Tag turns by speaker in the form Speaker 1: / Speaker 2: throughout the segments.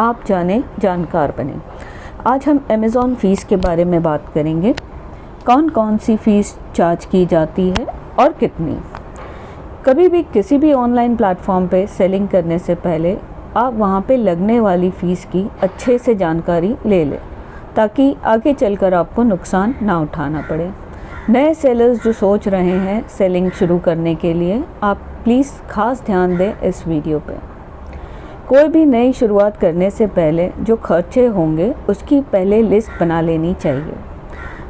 Speaker 1: आप जाने जानकार बने। आज हम अमेज़ॉन फ़ीस के बारे में बात करेंगे। कौन कौन सी फ़ीस चार्ज की जाती है और कितनी। कभी भी किसी भी ऑनलाइन प्लेटफॉर्म पे सेलिंग करने से पहले आप वहाँ पे लगने वाली फ़ीस की अच्छे से जानकारी ले लें, ताकि आगे चलकर आपको नुकसान ना उठाना पड़े। नए सेलर्स जो सोच रहे हैं सेलिंग शुरू करने के लिए, आप प्लीज़ ख़ास ध्यान दें इस वीडियो पे। कोई भी नई शुरुआत करने से पहले जो खर्चे होंगे उसकी पहले लिस्ट बना लेनी चाहिए।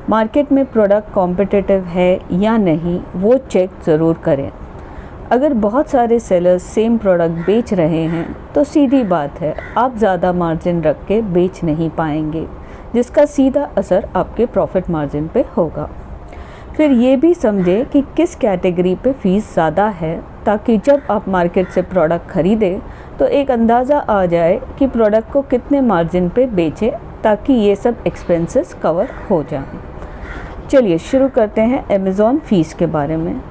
Speaker 1: मार्केट में प्रोडक्ट कॉम्पिटिटिव है या नहीं वो चेक ज़रूर करें। अगर बहुत सारे सेलर्स सेम प्रोडक्ट बेच रहे हैं तो सीधी बात है आप ज़्यादा मार्जिन रख के बेच नहीं पाएंगे, जिसका सीधा असर आपके प्रॉफिट मार्जिन पे होगा। फिर ये भी समझें कि किस कैटेगरी पे फ़ीस ज़्यादा है, ताकि जब आप मार्केट से प्रोडक्ट ख़रीदें तो एक अंदाज़ा आ जाए कि प्रोडक्ट को कितने मार्जिन पे बेचें, ताकि ये सब एक्सपेंसेस कवर हो जाएं। चलिए शुरू करते हैं अमेज़ॉन फ़ीस के बारे में।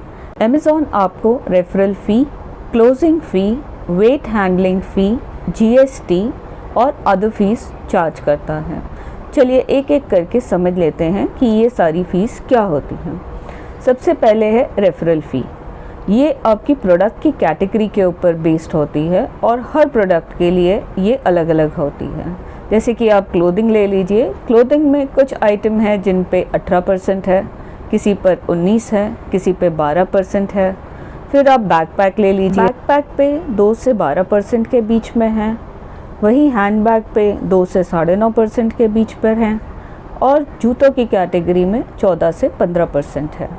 Speaker 1: अमेज़ॉन आपको रेफरल फ़ी, क्लोजिंग फ़ी, वेट हैंडलिंग फ़ी, GST और अदर फ़ीस चार्ज करता है। चलिए एक एक करके समझ लेते हैं कि ये सारी फ़ीस क्या होती हैं। सबसे पहले है रेफरल फ़ी। ये आपकी प्रोडक्ट की कैटेगरी के ऊपर बेस्ड होती है और हर प्रोडक्ट के लिए ये अलग अलग होती है। जैसे कि आप क्लोथिंग ले लीजिए, क्लोथिंग में कुछ आइटम है जिन पे 18% है, किसी पर 19 है, किसी पे 12% है। फिर आप बैकपैक ले लीजिए, बैकपैक पे 2 से 12% के बीच में है। वही हैंडबैग पे 2 से 9.5% के बीच पर हैं और जूतों की कैटेगरी में 14 से 15% है।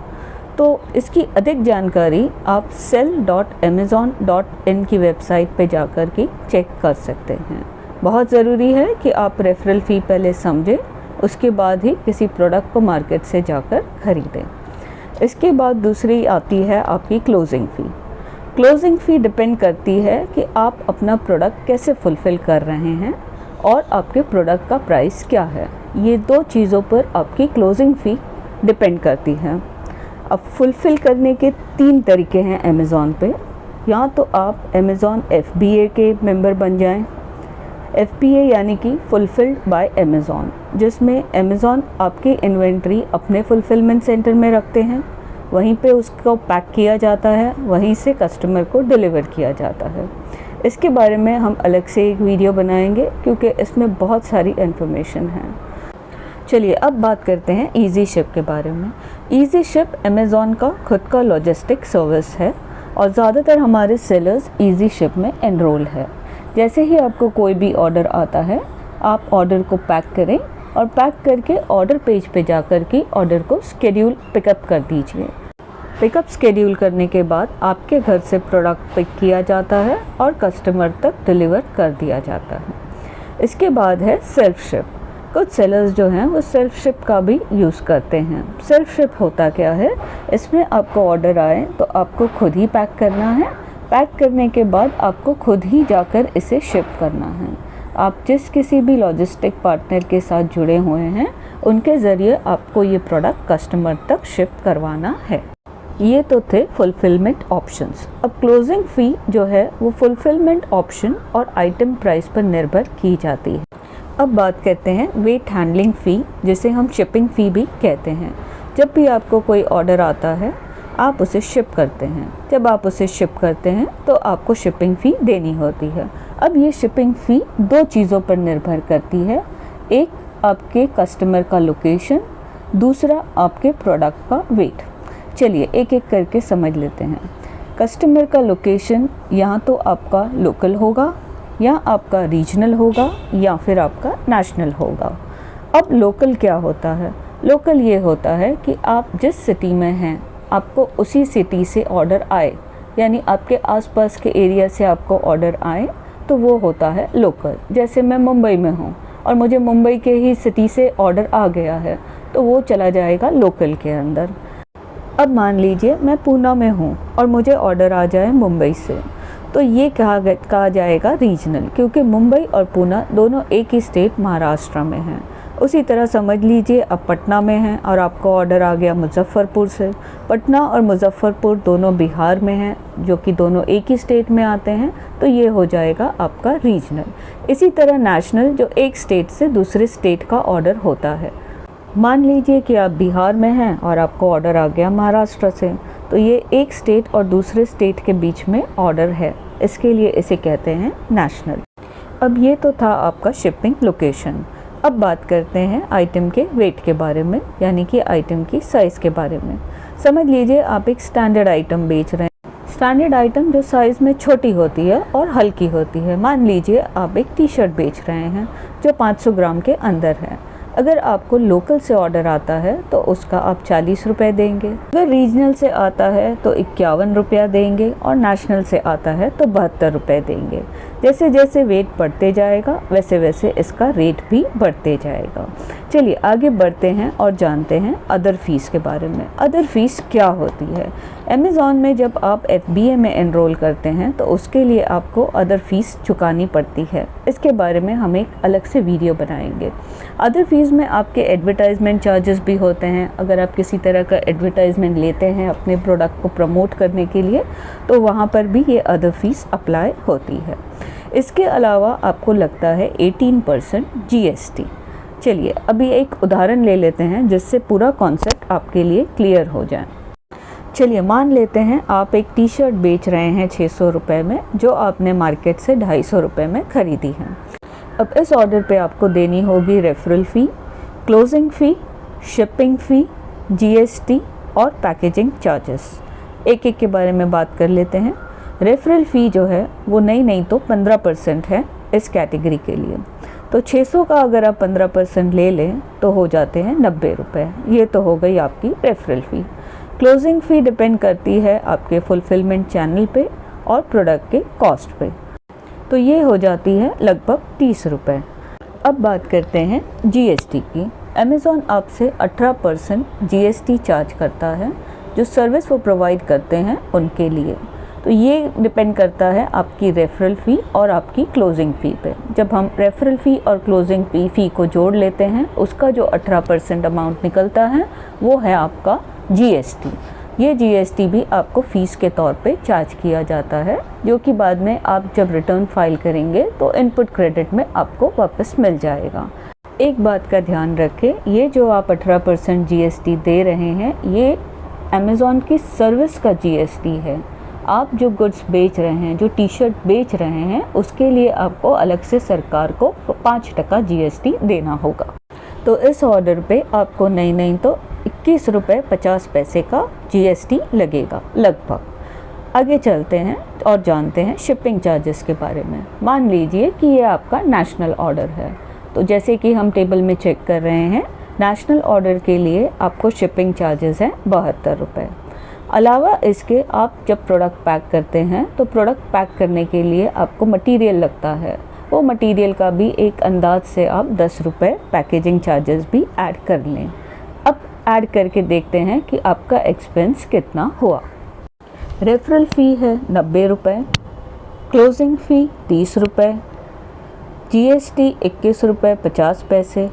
Speaker 1: तो इसकी अधिक जानकारी आप sell.amazon.in की वेबसाइट पे जाकर के चेक कर सकते हैं। बहुत ज़रूरी है कि आप रेफरल फ़ी पहले समझें, उसके बाद ही किसी प्रोडक्ट को मार्केट से जाकर ख़रीदें। इसके बाद दूसरी आती है आपकी क्लोजिंग फ़ी। क्लोजिंग फ़ी डिपेंड करती है कि आप अपना प्रोडक्ट कैसे फुलफ़िल कर रहे हैं और आपके प्रोडक्ट का प्राइस क्या है। ये दो चीज़ों पर आपकी क्लोजिंग फ़ी डिपेंड करती है। अब फुलफ़िल करने के 3 तरीके हैं अमेज़ॉन पे। या तो आप अमेज़ॉन FBA के मेंबर बन जाएं। FBA यानी कि फुलफ़िल्ड बाय अमेज़ॉन, जिसमें अमेज़ॉन आपकी इन्वेंट्री अपने फुलफ़िलमेंट सेंटर में रखते हैं, वहीं पे उसको पैक किया जाता है, वहीं से कस्टमर को डिलीवर किया जाता है। इसके बारे में हम अलग से एक वीडियो बनाएंगे क्योंकि इसमें बहुत सारी इन्फॉर्मेशन है। चलिए अब बात करते हैं ईजी शिप के बारे में। ईजी शिप अमेज़ॉन का खुद का लॉजिस्टिक सर्विस है और ज़्यादातर हमारे सेलर्स ईजी शिप में एनरोल है। जैसे ही आपको कोई भी ऑर्डर आता है, आप ऑर्डर को पैक करें और पैक करके ऑर्डर पेज पे जाकर के ऑर्डर को स्केड्यूल पिकअप कर दीजिए। पिकअप स्केड्यूल करने के बाद आपके घर से प्रोडक्ट पिक किया जाता है और कस्टमर तक डिलीवर कर दिया जाता है। इसके बाद है सेल्फ शिप। कुछ सेलर्स जो हैं वो सेल्फ शिप का भी यूज़ करते हैं। सेल्फ शिप होता क्या है, इसमें आपको ऑर्डर आए तो आपको खुद ही पैक करना है। पैक करने के बाद आपको खुद ही जाकर इसे शिप करना है। आप जिस किसी भी लॉजिस्टिक पार्टनर के साथ जुड़े हुए हैं उनके ज़रिए आपको ये प्रोडक्ट कस्टमर तक शिप करवाना है। ये तो थे फुलफिलमेंट ऑप्शंस। अब क्लोजिंग फ़ी जो है वो फुलफिलमेंट ऑप्शन और आइटम प्राइस पर निर्भर की जाती है। अब बात करते हैं वेट हैंडलिंग फ़ी, जिसे हम शिपिंग फ़ी भी कहते हैं। जब भी आपको कोई ऑर्डर आता है आप उसे शिप करते हैं। जब आप उसे शिप करते हैं तो आपको शिपिंग फ़ी देनी होती है। अब ये शिपिंग फ़ी 2 चीज़ों पर निर्भर करती है। एक आपके कस्टमर का लोकेशन, दूसरा आपके प्रोडक्ट का वेट। चलिए एक एक करके समझ लेते हैं। कस्टमर का लोकेशन यहाँ तो आपका लोकल होगा या आपका रीजनल होगा या फिर आपका नेशनल होगा। अब लोकल क्या होता है? लोकल ये होता है कि आप जिस सिटी में हैं आपको उसी सिटी से ऑर्डर आए, यानी आपके आसपास के एरिया से आपको ऑर्डर आए तो वो होता है लोकल। जैसे मैं मुंबई में हूँ और मुझे मुंबई के ही सिटी से ऑर्डर आ गया है तो वो चला जाएगा लोकल के अंदर। अब मान लीजिए मैं पूना में हूँ और मुझे ऑर्डर आ जाए मुंबई से, तो ये कहा जाएगा रीजनल, क्योंकि मुंबई और पूना दोनों एक ही स्टेट महाराष्ट्र में हैं। उसी तरह समझ लीजिए आप पटना में हैं और आपका ऑर्डर आ गया मुजफ्फरपुर से। पटना और मुजफ्फरपुर दोनों बिहार में हैं, जो कि दोनों एक ही स्टेट में आते हैं, तो ये हो जाएगा आपका रीजनल। इसी तरह नेशनल, जो एक स्टेट से दूसरे स्टेट का ऑर्डर होता है। मान लीजिए कि आप बिहार में हैं और आपको ऑर्डर आ गया महाराष्ट्र से, तो ये एक स्टेट और दूसरे स्टेट के बीच में ऑर्डर है, इसके लिए इसे कहते हैं नेशनल। अब ये तो था आपका शिपिंग लोकेशन। अब बात करते हैं आइटम के वेट के बारे में, यानी कि आइटम की साइज़ के बारे में। समझ लीजिए आप एक स्टैंडर्ड आइटम बेच रहे हैं। स्टैंडर्ड आइटम जो साइज़ में छोटी होती है और हल्की होती है। मान लीजिए आप एक टी शर्ट बेच रहे हैं जो 500 ग्राम के अंदर है। अगर आपको लोकल से ऑर्डर आता है तो उसका आप 40 रुपये देंगे, अगर रीजनल से आता है तो 51 रुपया देंगे और नेशनल से आता है तो 72 रुपये देंगे। जैसे जैसे वेट बढ़ते जाएगा वैसे वैसे इसका रेट भी बढ़ते जाएगा। चलिए आगे बढ़ते हैं और जानते हैं अदर फीस के बारे में। अदर फीस क्या होती है? अमेज़ॉन में जब आप FBA में एनरोल करते हैं तो उसके लिए आपको अदर फीस चुकानी पड़ती है। इसके बारे में हम एक अलग से वीडियो बनाएंगे। अदर फीस में आपके एडवर्टाइजमेंट चार्जेस भी होते हैं। अगर आप किसी तरह का एडवर्टाइजमेंट लेते हैं अपने प्रोडक्ट को प्रमोट करने के लिए तो वहाँ पर भी ये अदर फीस अप्लाई होती है। इसके अलावा आपको लगता है 18% GST। चलिए अभी एक उदाहरण ले लेते हैं जिससे पूरा कॉन्सेप्ट आपके लिए क्लियर हो जाए। चलिए मान लेते हैं आप एक टी शर्ट बेच रहे हैं 600 रुपये में, जो आपने मार्केट से 250 रुपये में ख़रीदी है। अब इस ऑर्डर पे आपको देनी होगी रेफरल फ़ी, क्लोजिंग फ़ी, शिपिंग फ़ी, GST और पैकेजिंग चार्जेस। एक एक के बारे में बात कर लेते हैं। रेफरल फ़ी जो है वो नहीं तो 15% है इस कैटेगरी के लिए। तो 600 का अगर आप 15% ले लें तो हो जाते हैं 90 रुपये। ये तो हो गई आपकी रेफरल फ़ी। क्लोजिंग फ़ी डिपेंड करती है आपके फुलफिलमेंट चैनल पे और प्रोडक्ट के कॉस्ट पे, तो ये हो जाती है लगभग 30 रुपये। अब बात करते हैं GST की। अमेज़ॉन आपसे 18% GST चार्ज करता है जो सर्विस वो प्रोवाइड करते हैं उनके लिए। तो ये डिपेंड करता है आपकी रेफरल फ़ी और आपकी क्लोजिंग फ़ी पे। जब हम रेफरल फ़ी और क्लोजिंग फ़ी को जोड़ लेते हैं उसका जो 18% अमाउंट निकलता है वो है आपका GST। ये GST भी आपको फ़ीस के तौर पे चार्ज किया जाता है, जो कि बाद में आप जब रिटर्न फाइल करेंगे तो इनपुट क्रेडिट में आपको वापस मिल जाएगा। एक बात का ध्यान रखें, ये जो आप 18% GST दे रहे हैं ये अमेज़ॉन की सर्विस का GST है। आप जो गुड्स बेच रहे हैं, जो टी शर्ट बेच रहे हैं, उसके लिए आपको अलग से सरकार को 5% GST देना होगा। तो इस ऑर्डर पे आपको नहीं तो 21 रुपये 50 पैसे का GST लगेगा लगभग। आगे चलते हैं और जानते हैं शिपिंग चार्जेस के बारे में। मान लीजिए कि ये आपका नेशनल ऑर्डर है, तो जैसे कि हम टेबल में चेक कर रहे हैं, नेशनल ऑर्डर के लिए आपको शिपिंग चार्जेस हैं 72 रुपये। अलावा इसके आप जब प्रोडक्ट पैक करते हैं तो प्रोडक्ट पैक करने के लिए आपको मटेरियल लगता है, वो मटेरियल का भी एक अंदाज से आप 10 रुपये पैकेजिंग चार्जेस भी ऐड कर लें। अब ऐड करके देखते हैं कि आपका एक्सपेंस कितना हुआ। रेफरल फ़ी है 90 रुपये, क्लोजिंग फ़ी 30 रुपये, GST 21 रुपये 50 पैसे,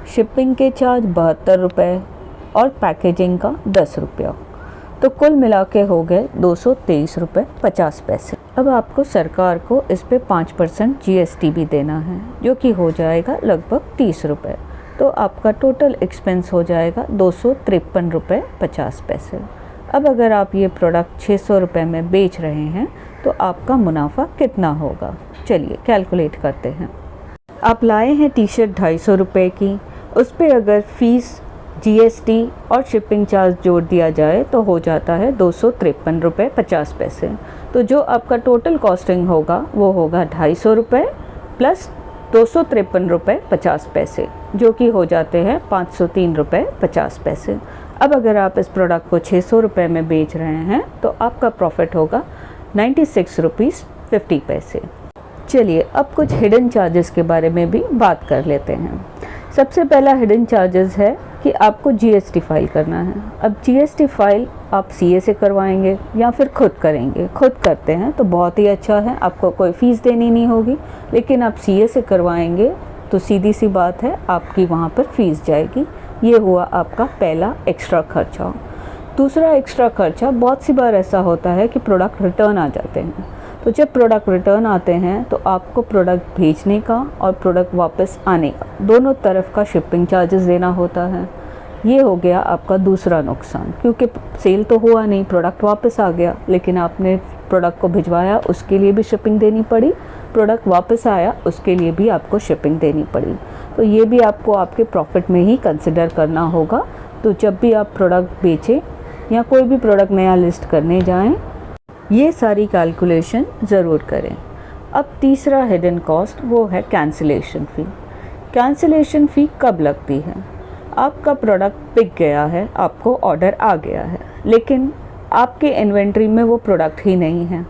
Speaker 1: शिपिंग के चार्ज 72 रुपये और पैकेजिंग का 10 रुपया। तो कुल मिला के हो गए 223 रुपये 50 पैसे। अब आपको सरकार को इस पे 5% GST भी देना है, जो कि हो जाएगा लगभग 30 रुपये। तो आपका टोटल एक्सपेंस हो जाएगा 253 रुपये 50 पैसे। अब अगर आप ये प्रोडक्ट 600 रुपये में बेच रहे हैं तो आपका मुनाफा कितना होगा? चलिए कैलकुलेट करते हैं। आप लाए हैं टी शर्ट 250 रुपये की, उस पर अगर फ़ीस, GST और शिपिंग चार्ज जोड़ दिया जाए तो हो जाता है 253 रुपये 50 पैसे। तो जो आपका टोटल कॉस्टिंग होगा वो होगा 250 रुपये प्लस 253 रुपये 50 पैसे, जो कि हो जाते हैं 503 रुपये 50 पैसे। अब अगर आप इस प्रोडक्ट को 600 रुपये में बेच रहे हैं तो आपका प्रॉफिट होगा 96 रुपीज़ 50 पैसे। चलिए अब कुछ हिडन चार्जेस के बारे में भी बात कर लेते हैं। सबसे पहला हिडन चार्जेस है कि आपको GST फाइल करना है। अब GST फाइल आप CA से करवाएंगे या फिर खुद करेंगे। खुद करते हैं तो बहुत ही अच्छा है, आपको कोई फ़ीस देनी नहीं होगी, लेकिन आप CA से करवाएंगे तो सीधी सी बात है आपकी वहाँ पर फीस जाएगी। ये हुआ आपका पहला एक्स्ट्रा खर्चा। दूसरा एक्स्ट्रा खर्चा, बहुत सी बार ऐसा होता है कि प्रोडक्ट रिटर्न आ जाते हैं। तो जब प्रोडक्ट रिटर्न आते हैं तो आपको प्रोडक्ट भेजने का और प्रोडक्ट वापस आने का दोनों तरफ का शिपिंग चार्जेस देना होता है। ये हो गया आपका दूसरा नुकसान, क्योंकि सेल तो हुआ नहीं, प्रोडक्ट वापस आ गया, लेकिन आपने प्रोडक्ट को भिजवाया उसके लिए भी शिपिंग देनी पड़ी, प्रोडक्ट वापस आया उसके लिए भी आपको शिपिंग देनी पड़ी। तो ये भी आपको आपके प्रॉफिट में ही कंसिडर करना होगा। तो जब भी आप प्रोडक्ट बेचें या कोई भी प्रोडक्ट नया लिस्ट करने जाएं, ये सारी कैलकुलेशन ज़रूर करें। अब तीसरा हिडन कॉस्ट वो है कैंसिलेशन फ़ी। कैंसिलेशन फ़ी कब लगती है? आपका प्रोडक्ट बिक गया है, आपको ऑर्डर आ गया है, लेकिन आपके इन्वेंट्री में वो प्रोडक्ट ही नहीं है।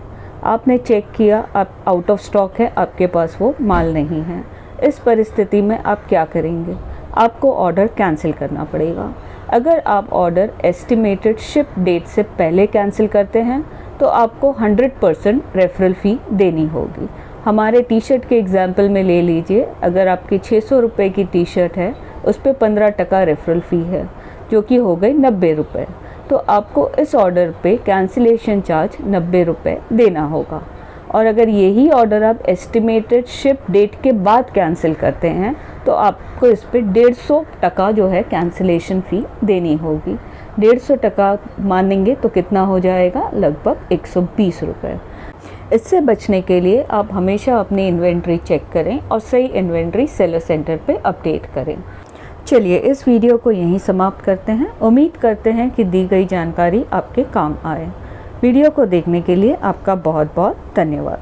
Speaker 1: आपने चेक किया, आप आउट ऑफ स्टॉक है, आपके पास वो माल नहीं है। इस परिस्थिति में आप क्या करेंगे? आपको ऑर्डर कैंसिल करना पड़ेगा। अगर आप ऑर्डर एस्टिमेटेड शिप डेट से पहले कैंसिल करते हैं तो आपको 100% रेफरल फ़ी देनी होगी। हमारे टी शर्ट के एग्जाम्पल में ले लीजिए, अगर आपकी 600 रुपये की टी शर्ट है, उस पर 15% रेफरल फ़ी है, जो कि हो गई 90 रुपये। तो आपको इस ऑर्डर पे कैंसिलेशन चार्ज 90 रुपये देना होगा। और अगर यही ऑर्डर आप एस्टिमेटेड शिप डेट के बाद कैंसिल करते हैं तो आपको इस पर 150% जो है कैंसिलेशन फ़ी देनी होगी। 150% मानेंगे तो कितना हो जाएगा? लगभग 120 रुपये। इससे बचने के लिए आप हमेशा अपनी इन्वेंट्री चेक करें और सही इन्वेंट्री सेलर सेंटर पे अपडेट करें। चलिए इस वीडियो को यहीं समाप्त करते हैं। उम्मीद करते हैं कि दी गई जानकारी आपके काम आए। वीडियो को देखने के लिए आपका बहुत बहुत धन्यवाद।